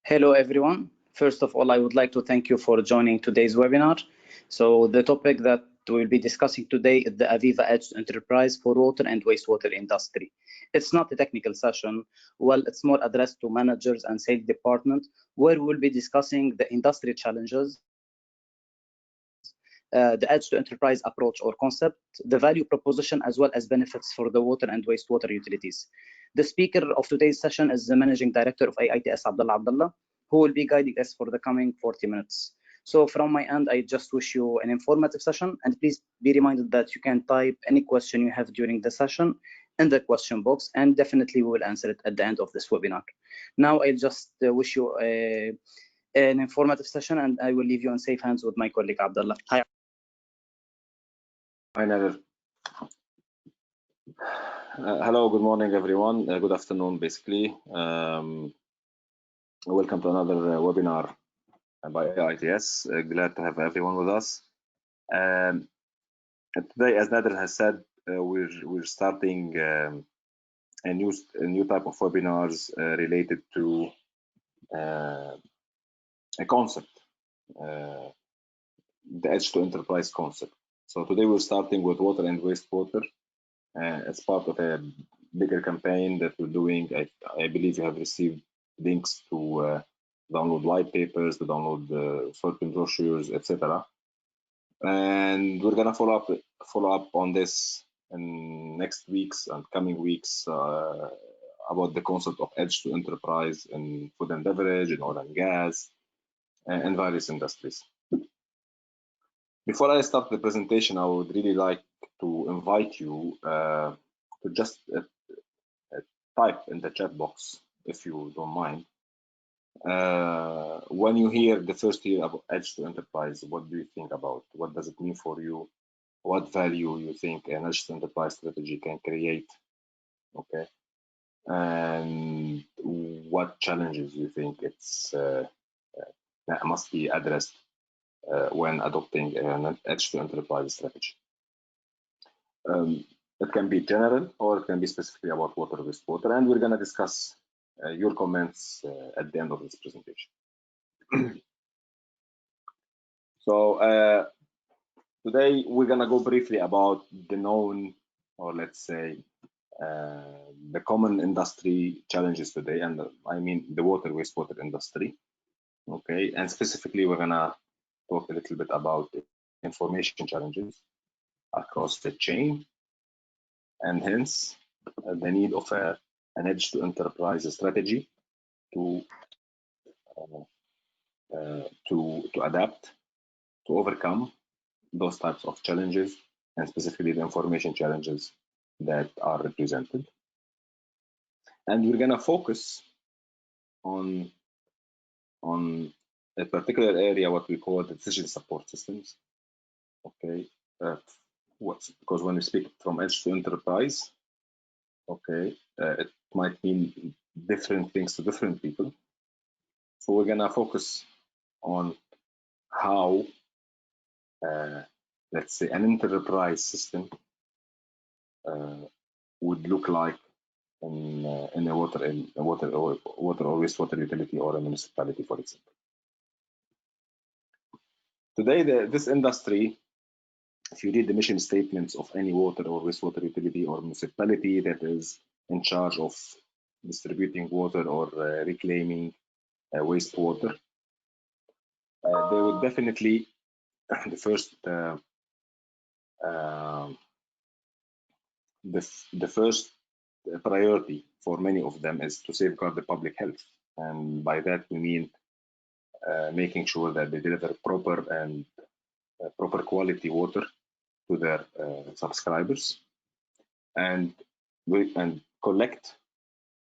Hello, everyone. First of all, I would like to thank you for joining today's webinar. So the topic that we'll be discussing today is the AVEVA AITS Enterprise for Water and Wastewater Industry. It's not a technical session. Well, it's more addressed to managers and sales department, where we'll be discussing the industry challenges, the AITS to Enterprise approach or concept, the value proposition, as well as benefits for the water and wastewater utilities. The speaker of today's session is the Managing Director of AITS, Abdullah, who will be guiding us for the coming 40 minutes. So from my end, I just wish you an informative session, and please be reminded that you can type any question you have during the session in the question box, and definitely we will answer it at the end of this webinar. Now, I just wish you an informative session, and I will leave you in safe hands with my colleague, Abdullah. Hi. Hi, Nader. Hello, good morning, everyone. Good afternoon, basically. Welcome to another webinar by AITS. Glad to have everyone with us. Today, as Nader has said, we're starting a new type of webinars related to a concept, the Edge to Enterprise concept. So today we're starting with water and wastewater. As part of a bigger campaign that we're doing. I believe you have received links to download white papers, to download certain brochures, etc. And we're gonna follow up on this in next weeks and coming weeks about the concept of Edge to Enterprise in food and beverage, in oil and gas, and various industries. Before I start the presentation, I would really like to invite you to just type in the chat box, if you don't mind. When you hear the first year about Edge to Enterprise, what do you think about? What does it mean for you? What value you think an Edge to Enterprise strategy can create? Okay, and what challenges you think it's must be addressed when adopting an Edge to Enterprise strategy. It can be general or it can be specifically about water wastewater, and we're going to discuss your comments at the end of this presentation. So today we're going to go briefly about the known, or let's say the common industry challenges today, and I mean the water wastewater industry. Okay, and specifically we're going to talk a little bit about information challenges across the chain, and hence the need of an Edge to Enterprise strategy to adapt, to overcome those types of challenges, and specifically the information challenges that are represented. And we're going to focus on a particular area, what we call the decision support systems. Okay, because when we speak from Edge to Enterprise, okay, it might mean different things to different people. So we're gonna focus on how, let's say, an enterprise system would look like in a water or wastewater utility or a municipality, for example. Today, this industry, if you read the mission statements of any water or wastewater utility or municipality that is in charge of distributing water or reclaiming wastewater, they would definitely, the first priority for many of them is to safeguard the public health, and by that we mean making sure that they deliver proper quality water to their subscribers, and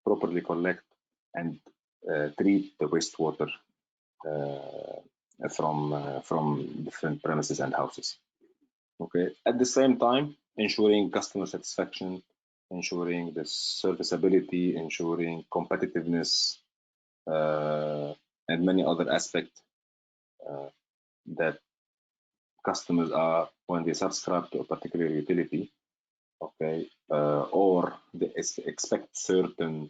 properly collect and treat the wastewater from different premises and houses. Okay, at the same time ensuring customer satisfaction, ensuring the serviceability, ensuring competitiveness, and many other aspects that customers are when they subscribe to a particular utility, okay, or they expect certain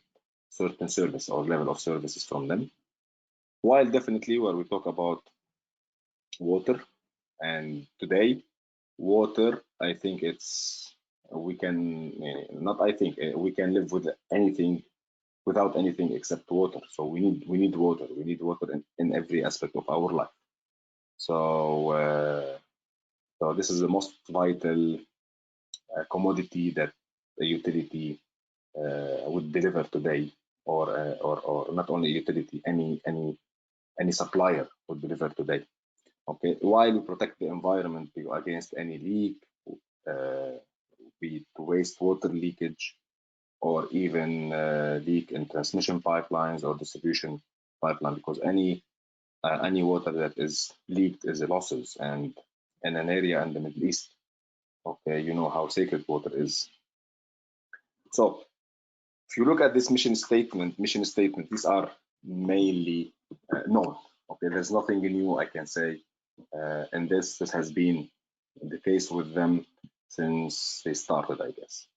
service or level of services from them. While definitely when we talk about water, and today water, I think it's we can not I think we can live with anything without anything except water. So we need water. We need water in every aspect of our life. So so this is the most vital commodity that a utility would deliver today, or not only utility, any supplier would deliver today. Okay, while we protect the environment against any leak, be it wastewater leakage, or even leak in transmission pipelines or distribution pipeline, because any water that is leaked is a losses. And in an area in the Middle East, okay, you know how sacred water is. So if you look at this mission statement, these are mainly known. Okay, there's nothing new I can say, and this has been the case with them since they started, I guess.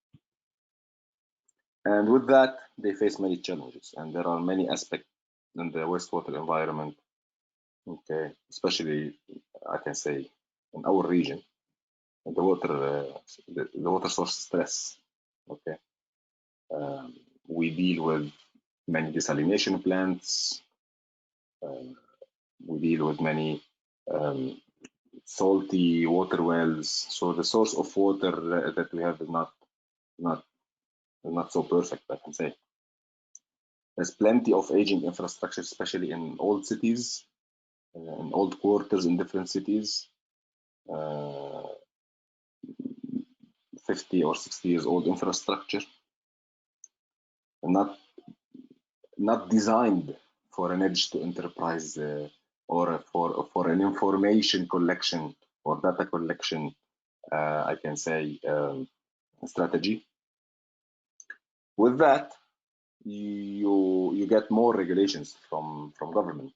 And with that, they face many challenges, and there are many aspects in the wastewater environment. Okay, especially I can say in our region, the water source stress. Okay, we deal with many desalination plants. We deal with many salty water wells. So the source of water that we have is not so perfect, I can say. There's plenty of aging infrastructure, especially in old cities, in old quarters in different cities. 50 or 60 years old infrastructure, not designed for an edge to enterprise or for an information collection or data collection, I can say, strategy. With that, you get more regulations from government.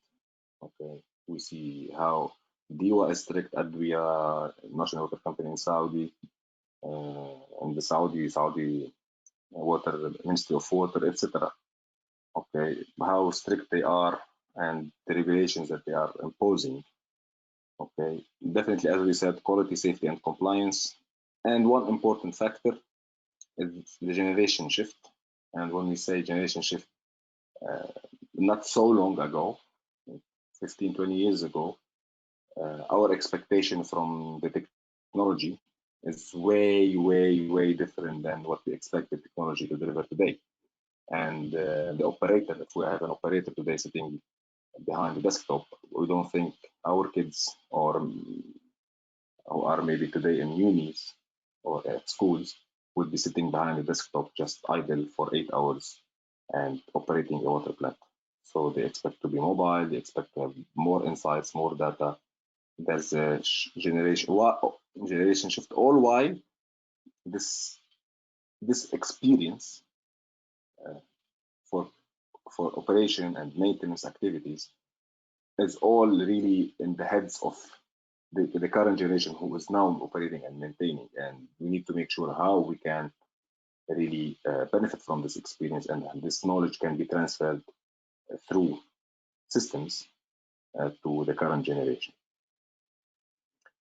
Okay, we see how DEWA is strict, ADWIA, National Water Company in Saudi, and the Saudi Water Ministry of Water, etc. Okay, how strict they are and the regulations that they are imposing. Okay, definitely, as we said, quality, safety, and compliance. And one important factor is the generation shift. And when we say generation shift, not so long ago, 15, 20 years ago, our expectation from the technology is way different than what we expect the technology to deliver today. And the operator, if we have an operator today sitting behind the desktop, we don't think our kids or who are maybe today in unis or at schools would be sitting behind the desktop just idle for 8 hours and operating a water plant. So they expect to be mobile, they expect to have more insights, more data. There's a generation shift, all while this experience for operation and maintenance activities is all really in the heads of the current generation who is now operating and maintaining, and we need to make sure how we can really benefit from this experience, and this knowledge can be transferred through systems to the current generation.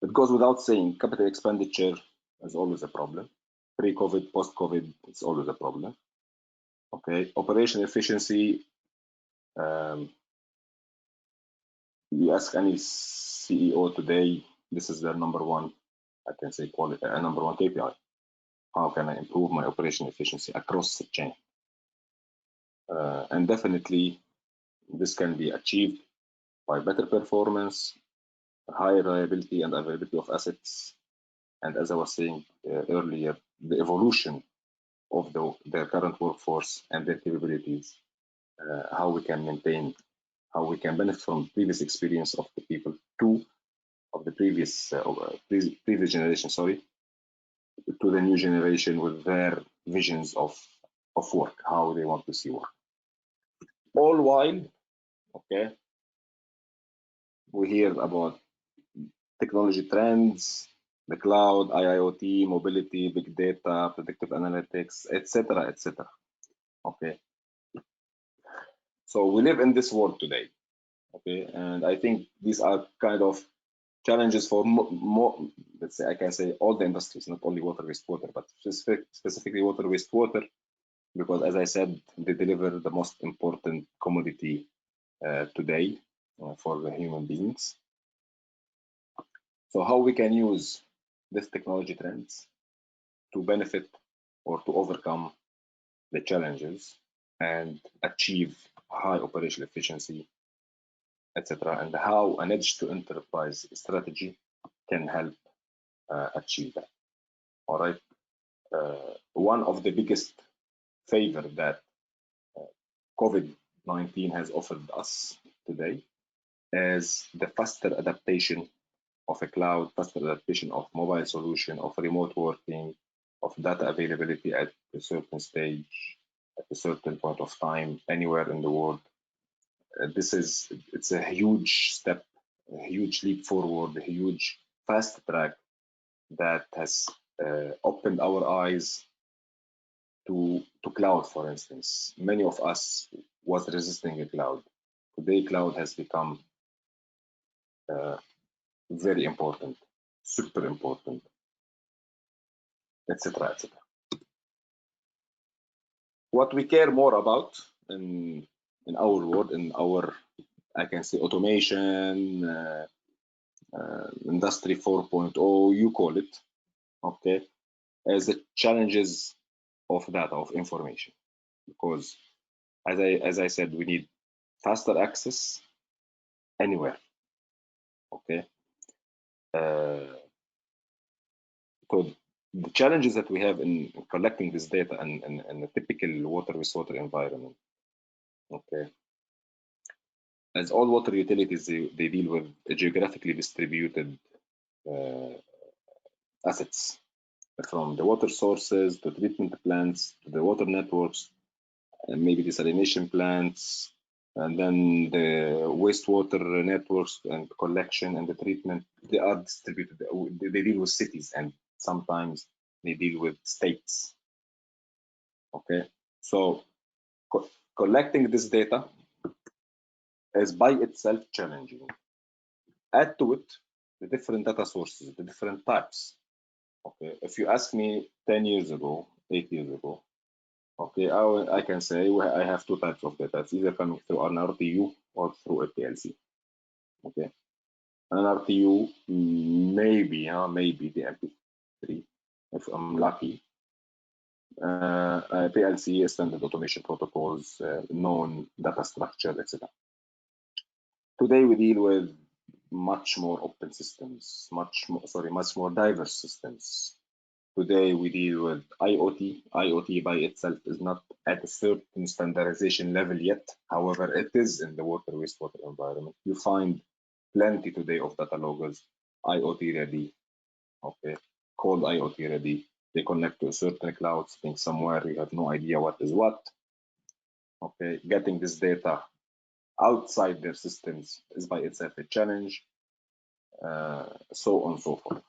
It goes without saying, capital expenditure is always a problem. Pre-COVID, post-COVID, it's always a problem. Okay, operation efficiency. You ask any CEO today, this is their number one, I can say, number one KPI. How can I improve my operation efficiency across the chain? And definitely, this can be achieved by better performance, high reliability and availability of assets, and as I was saying earlier, the evolution of their current workforce and their capabilities, how we can maintain, how we can benefit from previous experience of the people of the previous generation, sorry, to the new generation with their visions of work, how they want to see work. All while, okay, we hear about technology trends, the cloud, IoT, mobility, big data, predictive analytics, etc., etc. Okay. So we live in this world today. Okay, and I think these are kind of challenges for more, let's say, I can say all the industries, not only water wastewater, but specifically water wastewater, because as I said, they deliver the most important commodity today for the human beings. So how we can use this technology trends to benefit or to overcome the challenges and achieve high operational efficiency, etc., and how an edge to enterprise strategy can help achieve that. All right. One of the biggest favor that COVID-19 has offered us today is the faster adaptation of a cloud, faster adaptation of mobile solution, of remote working, of data availability at a certain stage, at a certain point of time, anywhere in the world. It's a huge step, a huge leap forward, a huge fast track that has opened our eyes to cloud, for instance. Many of us was resisting a cloud. Today, cloud has become very important, super important, etc., etc. What we care more about in our world, in our, I can say, automation, industry 4.0, you call it, okay, as the challenges of data, of information, because as I said, we need faster access anywhere, okay. So the challenges that we have in collecting this data in a typical water wastewater environment, okay, as all water utilities, they deal with geographically distributed assets, from the water sources to treatment plants to the water networks, and maybe desalination plants, and then the wastewater networks and collection and the treatment. They are distributed. They deal with cities, and sometimes they deal with states. Okay, so collecting this data is by itself challenging. Add to it the different data sources, the different types. Okay, if you ask me 10 years ago, 8 years ago, okay, I can say I have two types of data. It's either coming through an RTU or through a PLC. Okay, an RTU, maybe the MP3 if I'm lucky. PLC, standard automation protocols, known data structure, etc. Today we deal with much more open systems, much more diverse systems. Today we deal with IoT. IoT by itself is not at a certain standardization level yet. However, it is in the water wastewater environment. You find plenty today of data loggers, IoT ready, okay, called IoT ready. They connect to a certain cloud, sitting somewhere, you have no idea what is what. Okay, getting this data outside their systems is by itself a challenge, so on and so forth.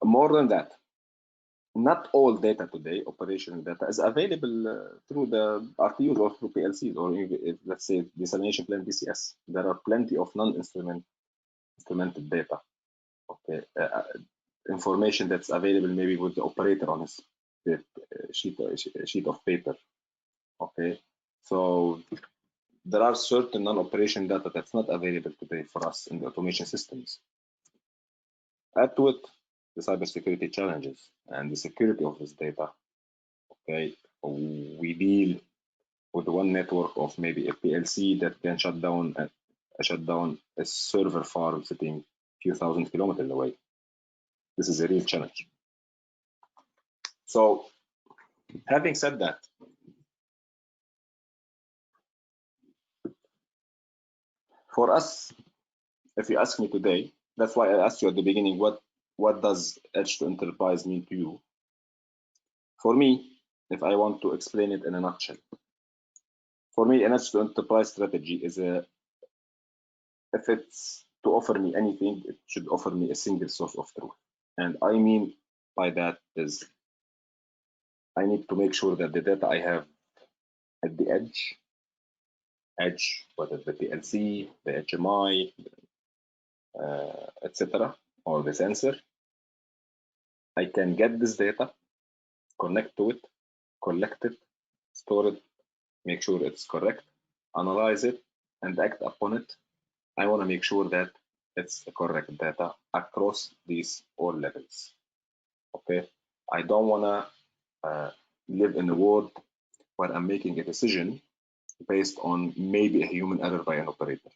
More than that, not all data today, operational data, is available through the RTUs or through PLCs, or if, let's say desalination plant DCS. There are plenty of non-instrumented data. Okay, information that's available maybe with the operator on his sheet of paper. Okay, so there are certain non-operation data that's not available today for us in the automation systems. Add to it the cybersecurity challenges and the security of this data. Okay, we deal with one network of maybe a PLC that can shut down a server farm sitting a few thousand kilometers away. This is a real challenge. So, having said that, for us, if you ask me today, that's why I asked you at the beginning, what does edge to enterprise mean to you? For me, if I want to explain it in a nutshell, for me, an edge to enterprise strategy is if it's to offer me anything, it should offer me a single source of truth. And I mean by that is I need to make sure that the data I have at the edge edge, whether the PLC, the HMI, etc., or the sensor. I can get this data, connect to it, collect it, store it, make sure it's correct, analyze it, and act upon it. I want to make sure that it's the correct data across these all levels. Okay, I don't want to live in a world where I'm making a decision based on maybe a human error by an operator.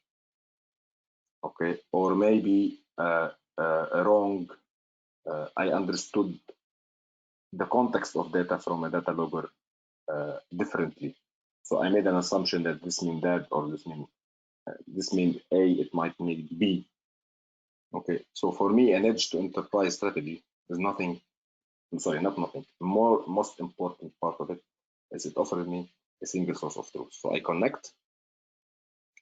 Okay, or maybe a wrong. I understood the context of data from a data logger differently. So I made an assumption that this means that, or this means A, it might mean B. Okay, so for me, an edge to enterprise strategy is nothing. I'm sorry, not nothing. Most important part of it is it offers me a single source of truth. So I connect,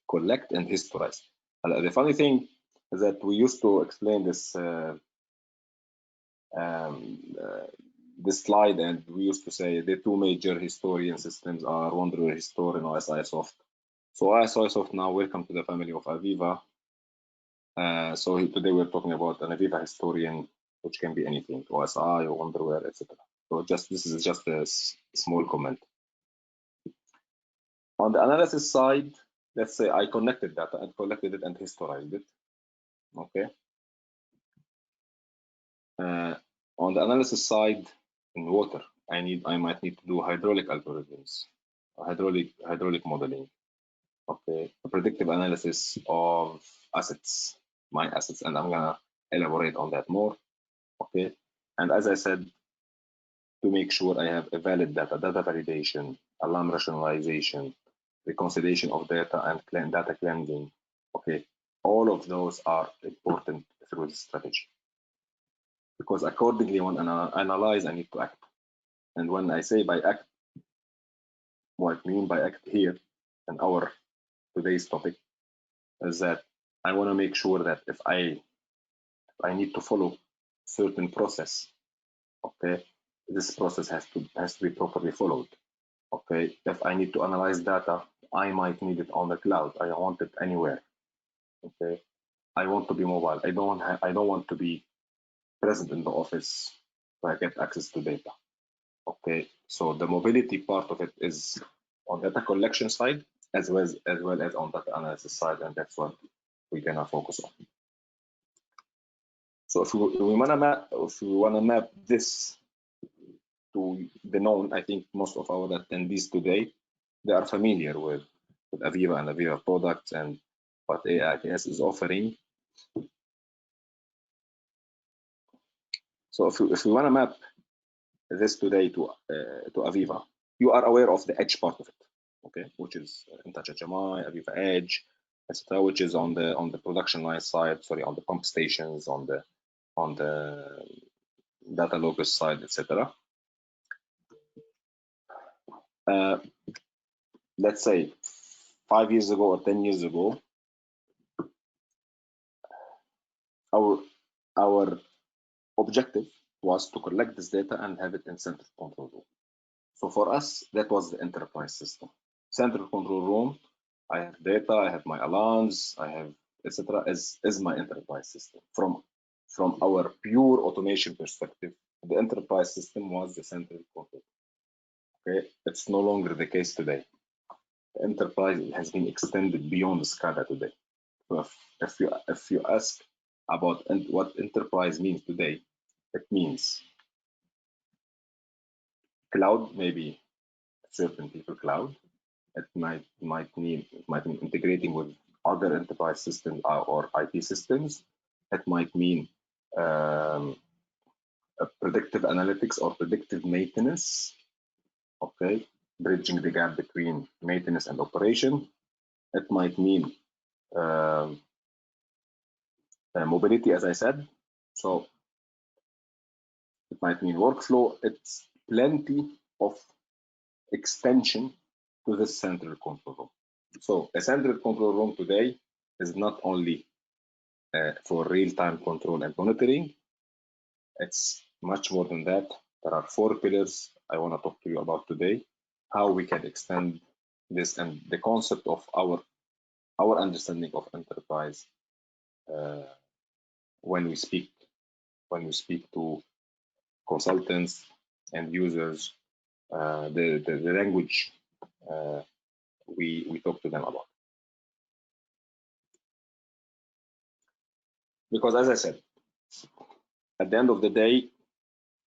collect, and historize. The funny thing is that we used to explain this this slide, and we used to say the two major historian systems are Wanderer Historian and OSIsoft. So OSIsoft now, welcome to the family of AVEVA. So today we're talking about an AVEVA historian, which can be anything, OSI or Wanderware, etc. So this is just a small comment. On the analysis side, let's say I connected data and collected it and historized it. Okay. On the analysis side, in water, I might need to do hydraulic algorithms, hydraulic modeling. Okay, a predictive analysis of assets, my assets, and I'm gonna elaborate on that more. Okay, and as I said, to make sure I have a valid data validation, alarm rationalization, reconciliation of data, and data cleansing. Okay, all of those are important through the strategy, because accordingly, when I analyze, I need to act. And when I say by act, what I mean by act here in our today's topic is that I want to make sure that if I need to follow certain process, okay, this process has to be properly followed. Okay, if I need to analyze data, I might need it on the cloud. I want it anywhere. Okay, I want to be mobile. I don't want to be present in the office where I get access to data. Okay, so the mobility part of it is on data collection side as well as on data analysis side, and that's what we're gonna focus on. So if we wanna map this to the known, I think most of our attendees today, they are familiar with AVEVA and AVEVA products and what AITS is offering. So if we want to map this today to AVEVA, you are aware of the edge part of it, okay, which is InTouch HMI, AVEVA Edge, etc., which is on the production line side, sorry, on the pump stations, on the data logger side, etc. Let's say 5 years ago or 10 years ago, our objective was to collect this data and have it in central control room. So for us, that was the enterprise system. Central control room, I have data, I have my alarms, I have etc. is my enterprise system. From our pure automation perspective, the enterprise system was the central control. Okay, it's no longer the case today. The enterprise has been extended beyond SCADA today. So if you ask about what enterprise means today, it means cloud, maybe certain people cloud. It might mean integrating with other enterprise systems or IT systems. It might mean predictive analytics or predictive maintenance. Okay, bridging the gap between maintenance and operation. It might mean mobility, as I said. So it might mean workflow. It's plenty of extension to the central control room. So a central control room today is not only for real-time control and monitoring. It's much more than that. There are 4 pillars I want to talk to you about today, how we can extend this and the concept of our understanding of enterprise when we speak to consultants and users, the language we talk to them about. Because as I said, at the end of the day,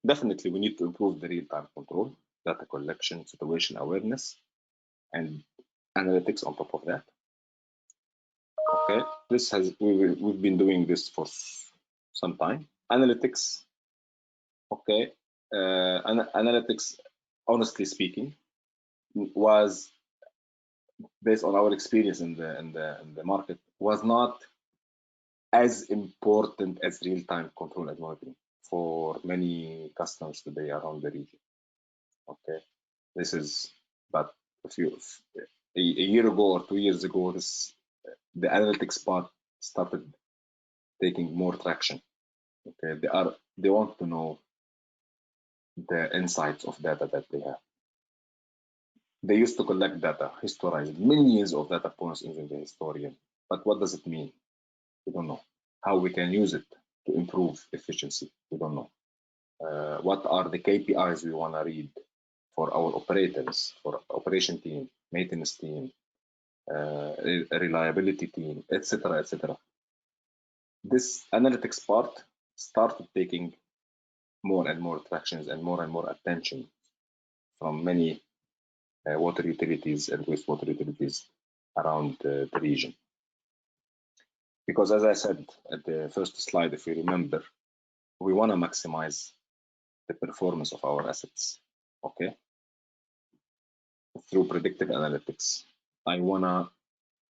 definitely we need to improve the real-time control, data collection, situation awareness, and analytics on top of that. Okay, we've been doing this for some time. Analytics, okay, analytics, honestly speaking, was based on our experience in the market, was not as important as real-time control and monitoring for many customers today around the region. Okay, this is but a year ago or 2 years ago, the analytics part started taking more traction. Okay, they want to know the insights of data that they have. They used to collect data, historize millions of data points using the historian, but what does it mean? We don't know. How we can use it to improve efficiency? We don't know. What are the KPIs we want to read for our operators, for operation team, maintenance team, reliability team, etc., etc. This analytics part started taking more and more tractions and more attention from many water utilities and wastewater utilities around the region. Because as I said at the first slide, if you remember, we want to maximize the performance of our assets, okay? Through predictive analytics. I want to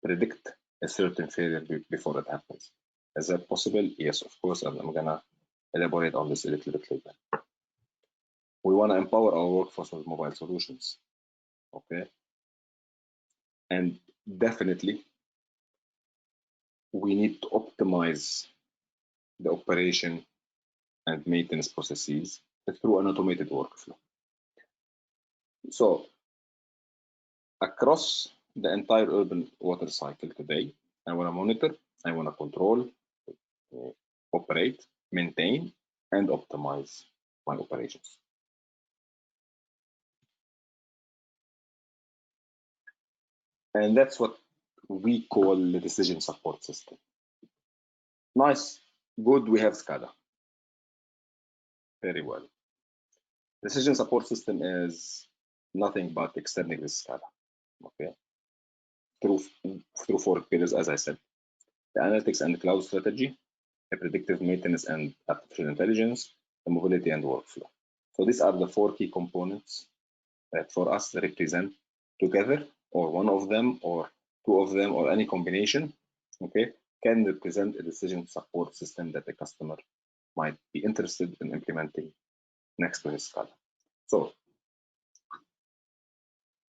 predict a certain failure before it happens. Is that possible? Yes, of course, and I'm gonna elaborate on this a little bit later. We want to empower our workforce with mobile solutions, okay? And definitely, we need to optimize the operation and maintenance processes through an automated workflow. So, across the entire urban water cycle today, I want to monitor, I want to control, operate, maintain, and optimize my operations. And that's what we call the decision support system. Nice, good, we have SCADA. Very well. Decision support system is nothing but extending this SCADA, okay? Through 4 pillars, as I said. The analytics and cloud strategy, the predictive maintenance and artificial intelligence, the mobility and workflow. So these are the 4 key components that for us represent together, or one of them, or 2 of them, or any combination, okay, can represent a decision support system that the customer might be interested in implementing next to his SCADA. So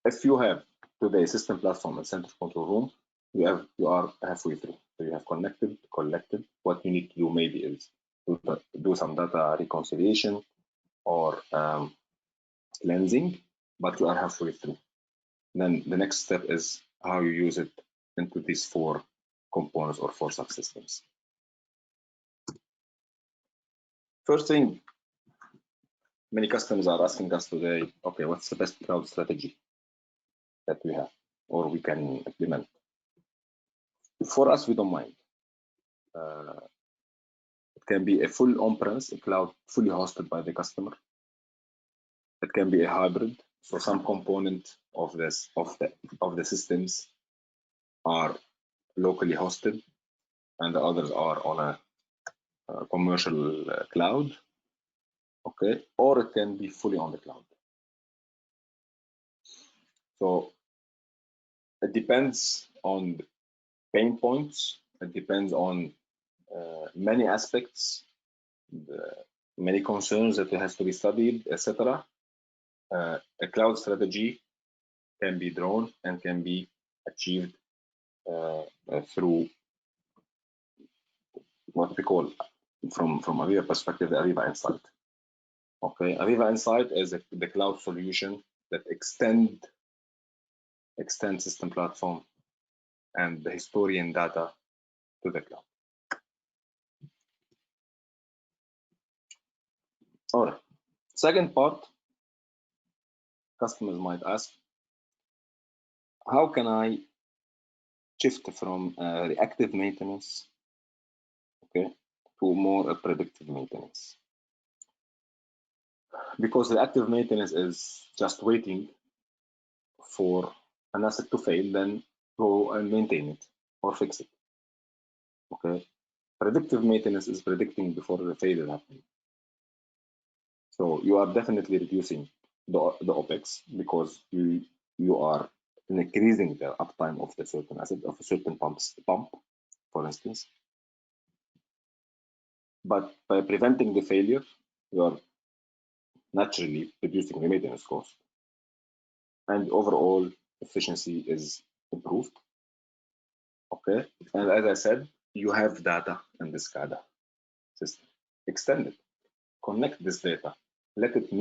if you have today system platform and central control room, you are halfway through. So you have connected, collected. What you need to do maybe is do some data reconciliation or cleansing, but you are halfway through. Then the next step is how you use it into these 4 components or 4 subsystems. First thing, many customers are asking us today, okay, what's the best cloud strategy that we have or we can implement? For us, we don't mind. It can be a full on-premise, a cloud fully hosted by the customer. It can be a hybrid, so some component of the systems are locally hosted and the others are on a commercial cloud, okay, or it can be fully on the cloud. So it depends on the pain points, it depends on many aspects, many concerns that has to be studied, etc. A cloud strategy can be drawn and can be achieved through what we call, from AVEVA perspective, the AVEVA Insight. Okay, AVEVA Insight is the cloud solution that extend extend system platform, and the historian data to the cloud. All right. Second part, customers might ask, how can I shift from reactive maintenance, okay, to more a predictive maintenance? Because reactive maintenance is just waiting for an asset to fail, then go and maintain it or fix it. Okay. Predictive maintenance is predicting before the failure happens. So you are definitely reducing the OPEX because you are increasing the uptime of the certain asset of a certain pump, for instance. But by preventing the failure, you are naturally reducing the maintenance cost, and overall efficiency is improved. Okay, and as I said, you have data in the SCADA system. Extend it, connect this data, let it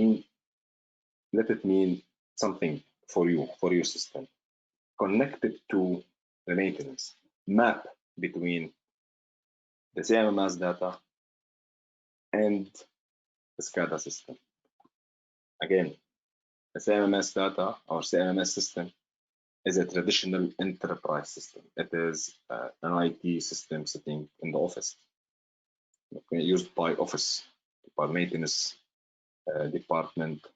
mean something for you, for your system. Connect it to the maintenance, map between the CMMS data and the SCADA system. Again, the CMMS data or CMMS system is a traditional enterprise system. It is an IT system sitting in the office, okay, used by office, by maintenance department,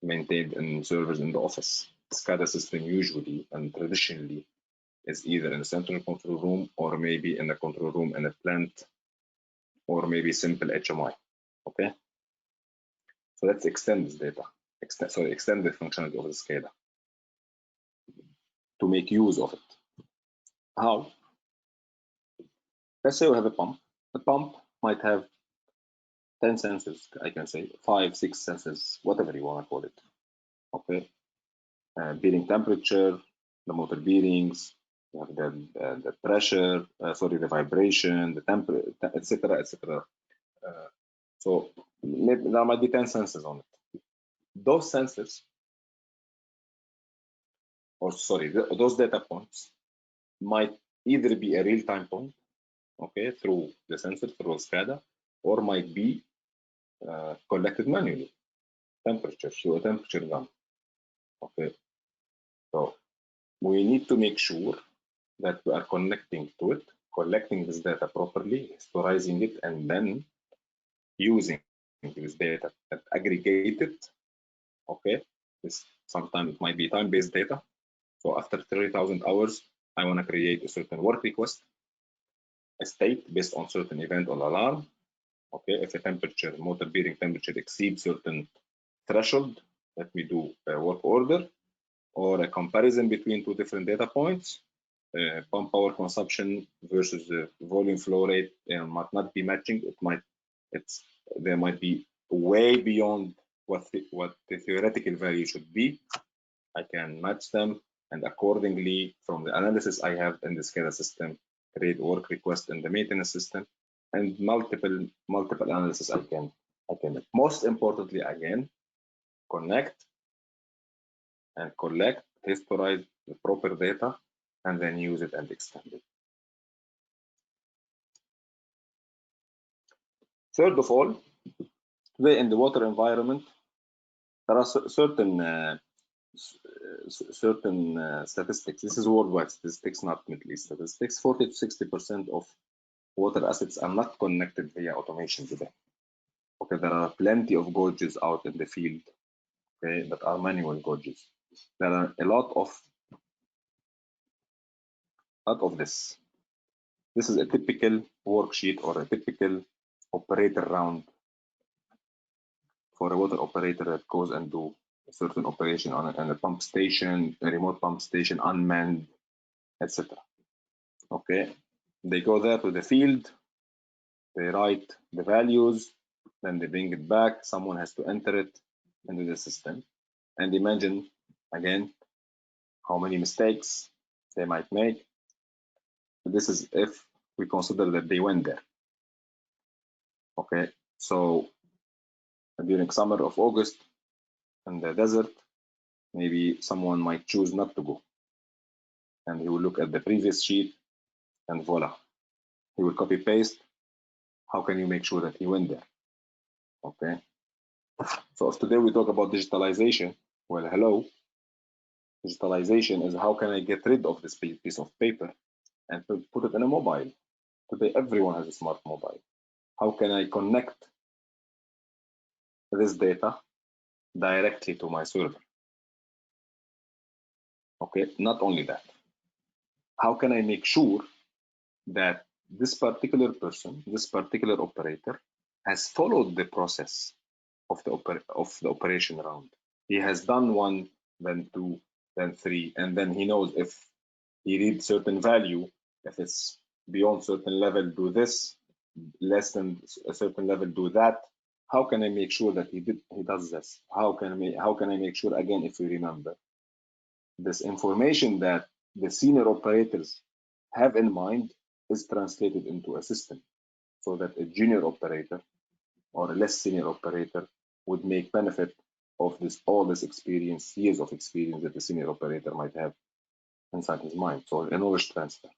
maintained in servers in the office. SCADA system usually and traditionally is either in a central control room or maybe in a control room in a plant or maybe simple HMI. Okay, so let's extend this data, extend the functionality of the SCADA to make use of it. How? Let's say we have a pump. The pump might have 10 sensors, I can say 5, 6 sensors, whatever you want to call it. Okay, bearing temperature, the motor bearings, you have the pressure, the vibration, the temperature, etc., etc. So there might be 10 sensors on it. Those sensors, or sorry, those data points might either be a real-time point, okay, through the sensor, through SCADA, or might be collected manually, temperature, through a temperature gun. Okay, so we need to make sure that we are connecting to it, collecting this data properly, historizing it, and then using this data that aggregated. Okay, sometimes it might be time-based data. So after 30,000 hours, I want to create a certain work request, a state based on certain event or alarm. Okay, if a temperature, motor bearing temperature exceeds certain threshold, let me do a work order or a comparison between two different data points. Pump power consumption versus the volume flow rate might not be matching. There might be way beyond what the theoretical value should be. I can match them, and accordingly, from the analysis I have in the SCADA system, create work request in the maintenance system, and multiple analysis I can make. Most importantly, again, connect and collect, historize the proper data, and then use it and extend it. Third of all, today in the water environment, there are certain statistics. This is worldwide statistics, not Middle East statistics. 40 to 60% of water assets are not connected via automation today. Okay, there are plenty of gauges out in the field, okay, that are manual gauges. There are a lot of this. This is a typical worksheet or a typical operator round for a water operator that goes and do a certain operation on a pump station, a remote pump station, unmanned, etc. Okay, they go there to the field, they write the values, then they bring it back. Someone has to enter it into the system, and imagine again how many mistakes they might make. This is if we consider that they went there. Okay, so during summer of August in the desert, maybe someone might choose not to go and he will look at the previous sheet, and voila, he will copy paste. How can you make sure that he went there? Okay. So if today we talk about digitalization, well, hello. Digitalization is how can I get rid of this piece of paper and put it in a mobile. Today, everyone has a smart mobile. How can I connect this data directly to my server? Okay, not only that. How can I make sure that this particular person, this particular operator, has followed the process of the operation round? He has done 1, then 2, then 3, and then he knows if he reads certain value, if it's beyond certain level, do this, less than a certain level, do that. How can I make sure that he does this? How can I make sure, again, if we remember, this information that the senior operators have in mind is translated into a system, so that a junior operator or a less senior operator would make benefit of all this experience, years of experience that the senior operator might have inside his mind. So a knowledge transfer.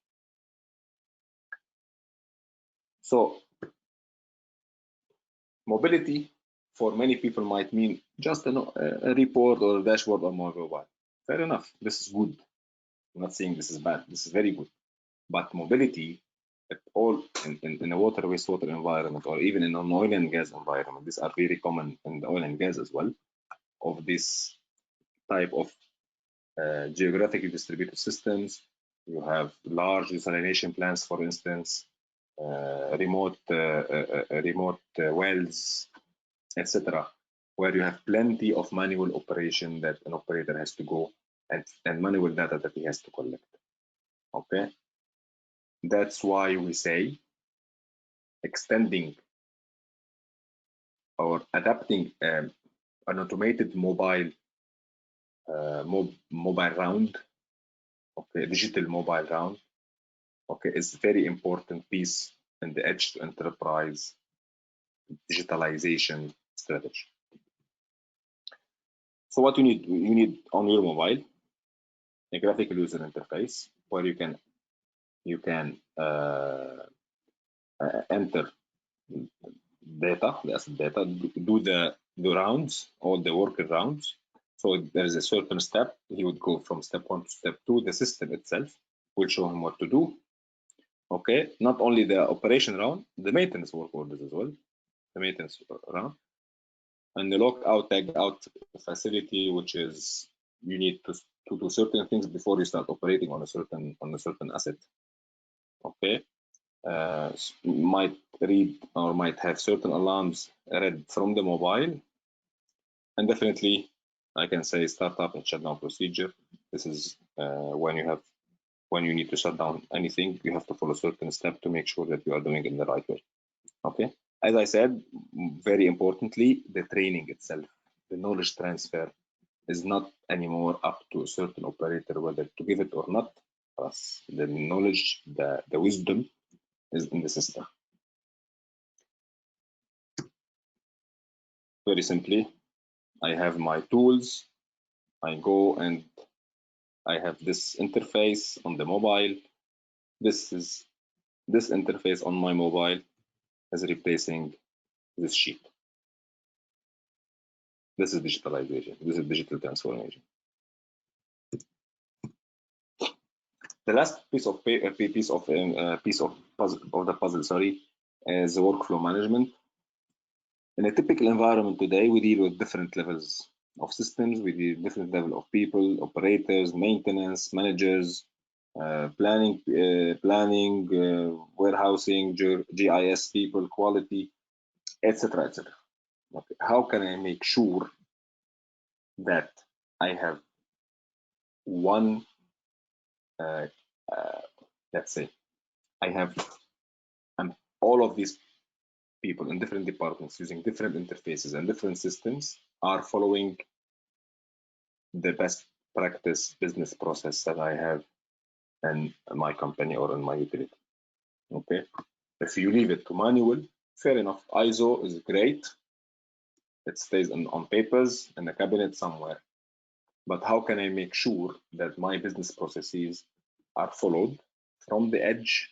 So mobility for many people might mean just a report or a dashboard on my mobile. Fair enough. This is good. I'm not saying this is bad. This is very good. But mobility at all in a water wastewater environment, or even in an oil and gas environment, these are very common in the oil and gas as well, of this type of geographically distributed systems. You have large desalination plants, for instance, remote wells, etc., where you have plenty of manual operation that an operator has to go and manual data that he has to collect. Okay, that's why we say extending or adapting an automated mobile round, okay, digital mobile round, okay, is a very important piece in the edge to enterprise digitalization strategy. So what you need on your mobile, a graphical user interface where you can enter data, the asset data, do the rounds, all the worker rounds. So there is a certain step. He would go from step 1 to step 2. The system itself will show him what to do. Okay, not only the operation round, the maintenance work orders as well, the maintenance round, and the lockout, tag out facility, which is you need to do certain things before you start operating on a certain asset. Okay, might read or might have certain alarms read from the mobile, and definitely I can say startup and shutdown procedure. This is when you need to shut down anything, you have to follow certain steps to make sure that you are doing it in the right way. Okay, as I said, very importantly, the training itself, the knowledge transfer is not anymore up to a certain operator whether to give it or not. Plus the knowledge, the wisdom is in the system. Very simply, I have my tools, I go and I have this interface on the mobile. This interface on my mobile is replacing this sheet. This is digitalization. This is digital transformation. The last piece of the puzzle, sorry, is the workflow management. In a typical environment today, we deal with different levels of systems. We deal with different level of people, operators, maintenance, managers, planning, warehousing, GIS people, quality, etc., etc. Okay. How can I make sure that I have one, let's say, I have all of these people in different departments using different interfaces and different systems are following the best practice business process that I have in my company or in my utility. Okay, if you leave it to manual, fair enough. ISO is great. It stays on papers in a cabinet somewhere. But how can I make sure that my business processes are followed from the edge,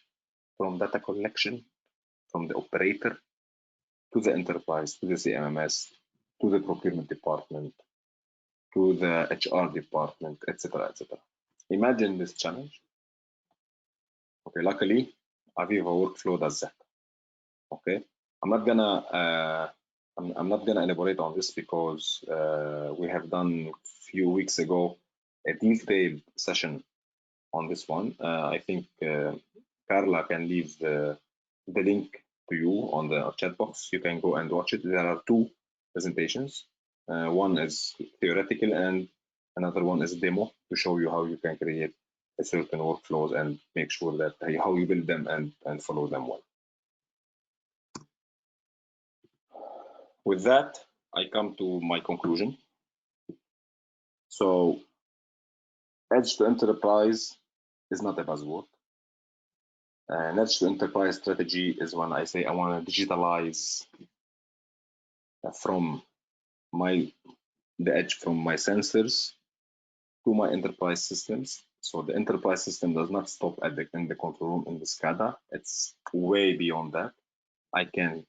from data collection, from the operator to the enterprise, to the CMMS, to the procurement department, to the HR department, etc., etc. Imagine this challenge. Okay, luckily, AVEVA workflow does that. Okay, I'm not gonna elaborate on this because we have done a few weeks ago a detailed session on this one. I think Carla can leave the link to you on the chat box. You can go and watch it. There are two presentations. One is theoretical and another one is demo to show you how you can create a certain workflows and make sure that how you build them and follow them well. With that, I come to my conclusion. So, edge to enterprise is not a buzzword. An edge to enterprise strategy is when I say I want to digitalize from the edge from my sensors to my enterprise systems. So the enterprise system does not stop at in the control room in the SCADA. It's way beyond that. I can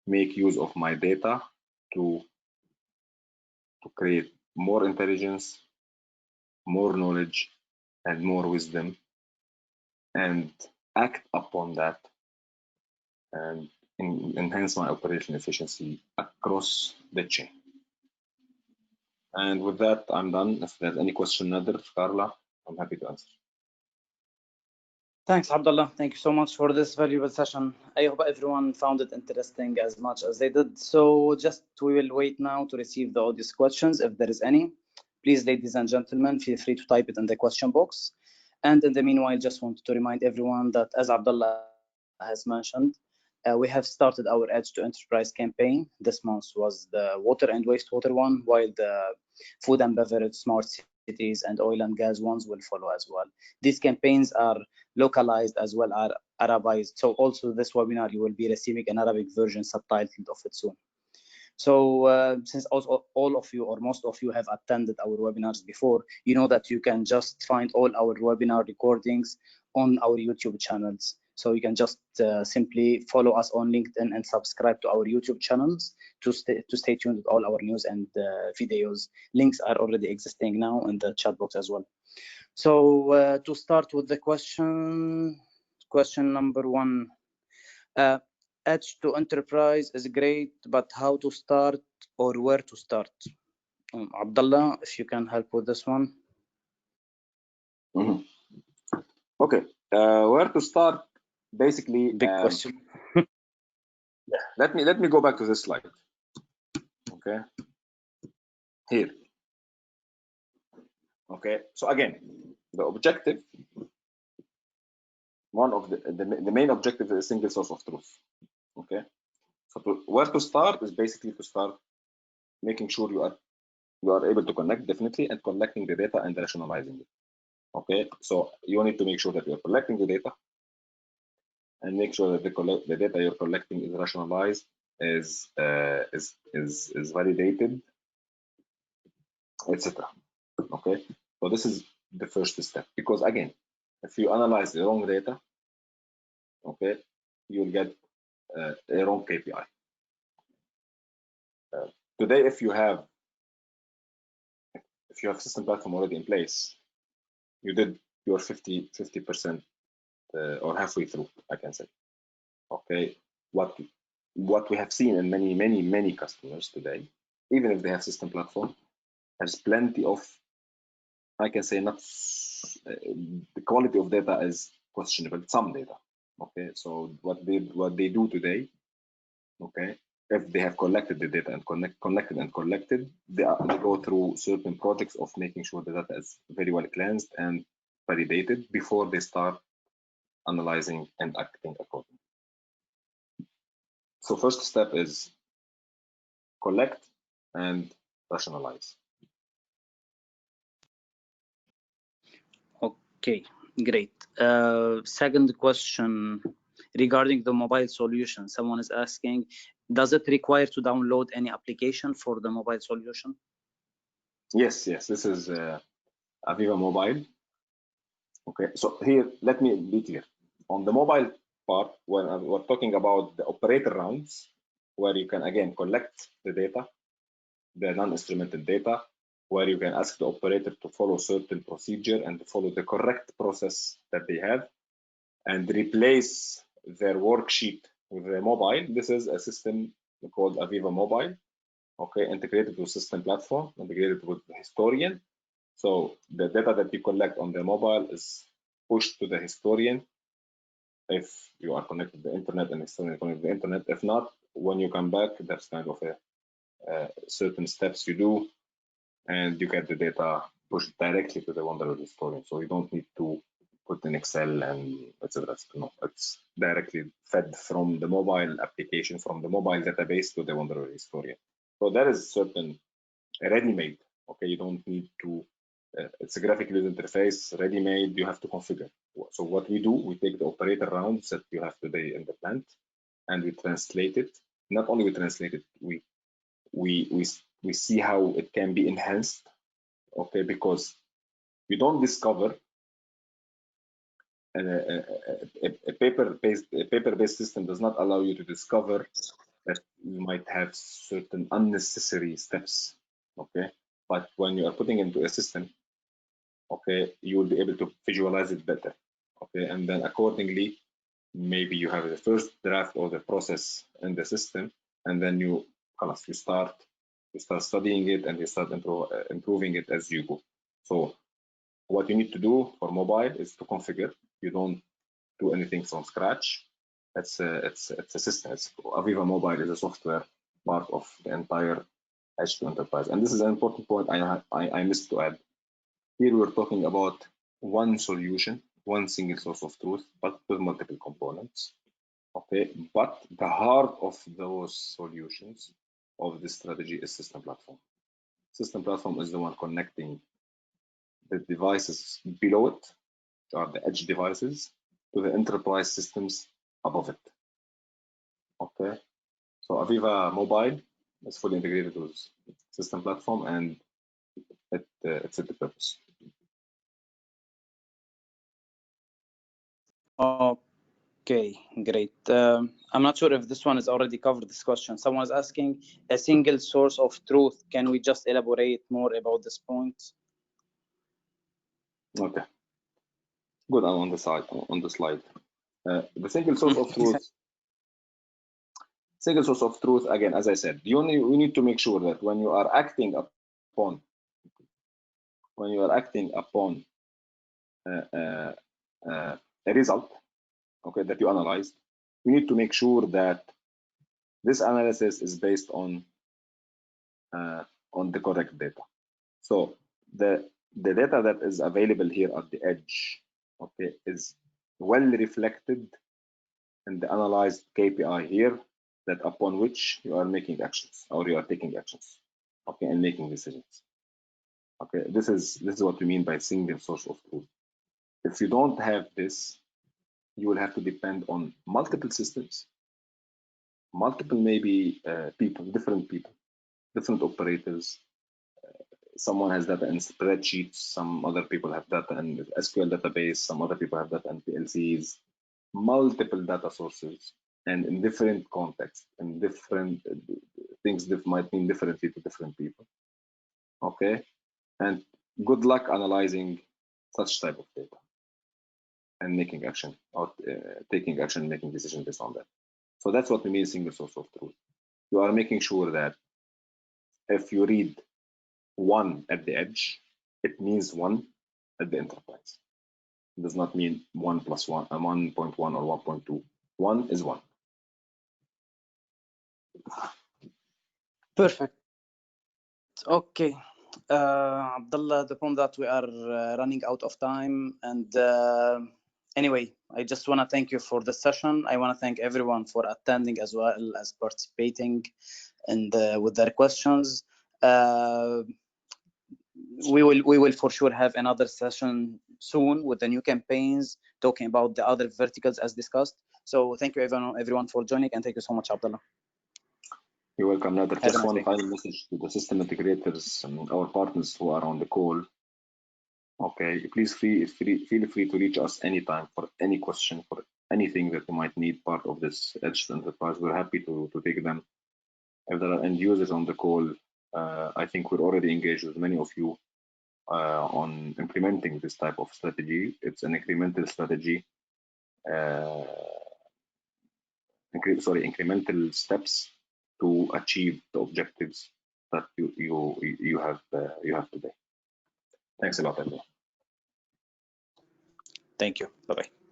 make use of my data to create more intelligence, more knowledge, and more wisdom, and act upon that and enhance my operational efficiency across the chain. And with that, I'm done. If there's any question, Nader, Carla, I'm happy to answer. Thanks, Abdullah. Thank you so much for this valuable session. I hope everyone found it interesting as much as they did. So we will wait now to receive the audience questions, if there is any. Please, ladies and gentlemen, feel free to type it in the question box. And in the meanwhile, just wanted to remind everyone that, as Abdullah has mentioned, we have started our Edge to Enterprise campaign. This month was the water and wastewater one, while the food and beverage, smart cities, and oil and gas ones will follow as well. These campaigns are localized as well as Arabized. So also this webinar, you will be receiving an Arabic version subtitled of it soon. So since also all of you or most of you have attended our webinars before, you know that you can just find all our webinar recordings on our YouTube channels. So you can just simply follow us on LinkedIn and subscribe to our YouTube channels to stay tuned with all our news and videos. Links are already existing now in the chat box as well. So to start with the question number one, Edge to enterprise is great, but how to start or where to start? Abdullah, if you can help with this one. Okay, where to start? Basically, big question. Yeah, let me go back to this slide. Okay, here. Okay, so again, the objective, one of the main objective is a single source of truth. Okay, so where to start is basically to start making sure you are able to connect, definitely, and collecting the data and rationalizing it. Okay, so you need to make sure that you're collecting the data and make sure that the data you're collecting is rationalized, is validated, etc. Okay, so this is the first step, because again, if you analyze the wrong data, okay, you'll get a wrong KPI. Today, if you have system platform already in place, you did your 50% or halfway through, I can say. Okay, what we have seen in many customers today, even if they have system platform, there's plenty of, I can say, not the quality of data is questionable, some data. Okay, so what they do today, okay, if they have collected the data and collected, they go through certain projects of making sure the data is very well cleansed and validated before they start analyzing and acting accordingly. So first step is collect and rationalize. Okay, great. Second question regarding the mobile solution. Someone is asking, does it require to download any application for the mobile solution? Yes, this is AVEVA Mobile. Okay, so here, let me be clear. On the mobile part, when we're talking about the operator rounds, where you can again collect the data, the non-instrumented data, where you can ask the operator to follow certain procedure and to follow the correct process that they have, and replace their worksheet with the mobile. This is a system called AVEVA Mobile, okay, integrated with system platform, integrated with the historian. So the data that you collect on the mobile is pushed to the historian if you are connected to the internet and historian connected to the internet. If not, when you come back, there's kind of a certain steps you do, and you get the data pushed directly to the Wanderer historian. So you don't need to put in Excel and etc. No, it's directly fed from the mobile application, from the mobile database to the Wanderer historian. So there is certain ready-made. Okay, you don't need to. It's a graphical user interface, ready-made. You have to configure. So what we do, we take the operator rounds that you have today in the plant, and we translate it. Not only we translate it, we see how it can be enhanced. Okay, because you don't discover a paper-based system does not allow you to discover that you might have certain unnecessary steps. Okay, but when you are putting into a system, okay, you will be able to visualize it better. Okay, and then accordingly, maybe you have the first draft or the process in the system, and then you start studying it, and you start improving it as you go. So what you need to do for mobile is to configure. You don't do anything from scratch. It's a system. AVEVA Mobile is a software part of the entire H2 enterprise. And this is an important point I missed to add. Here we're talking about one solution, one single source of truth, but with multiple components. Okay, but the heart of those solutions of this strategy is system platform. System platform is the one connecting the devices below it, which are the edge devices, to the enterprise systems above it. Okay, so AVEVA Mobile is fully integrated with system platform, and it's at the purpose. Okay, great. I'm not sure if this one is already covered, this question. Someone is asking a single source of truth. Can we just elaborate more about this point? Okay, good. I'm on the slide. The single source of truth. Single source of truth, again, as I said, we need to make sure that when you are acting upon a result, okay, that you analyzed, we need to make sure that this analysis is based on the correct data. So the data that is available here at the edge, okay, is well reflected in the analyzed KPI here, that upon which you are making actions, or you are taking actions, okay, and making decisions. Okay, this is what we mean by single source of truth. If you don't have this, you will have to depend on multiple systems, multiple maybe different operators. Someone has data in spreadsheets, some other people have data in SQL database, some other people have data in PLCs, multiple data sources, and in different contexts, and different things that might mean differently to different people. Okay, and good luck analyzing such type of data and making action, or taking action, making decisions based on that. So that's what we mean single source of truth. You are making sure that if you read 1 at the edge, it means 1 at the enterprise. It does not mean 1 plus 1, 1.1 or 1.2. 1 is 1. Perfect. Okay. Abdullah, upon that we are running out of time, and anyway, I just want to thank you for the session. I want to thank everyone for attending as well as participating and with their questions. We will for sure have another session soon with the new campaigns, talking about the other verticals as discussed. So thank you everyone for joining, and thank you so much, Abdullah. You're welcome, Nader. Just one final message to the system integrators and our partners who are on the call. Okay, please feel free to reach us anytime for any question, for anything that you might need part of this edge enterprise. We're happy to take them. If there are end users on the call, I think we're already engaged with many of you on implementing this type of strategy. It's an incremental strategy, incremental steps to achieve the objectives that you have today. Thanks a lot, everyone. Thank you. Bye-bye.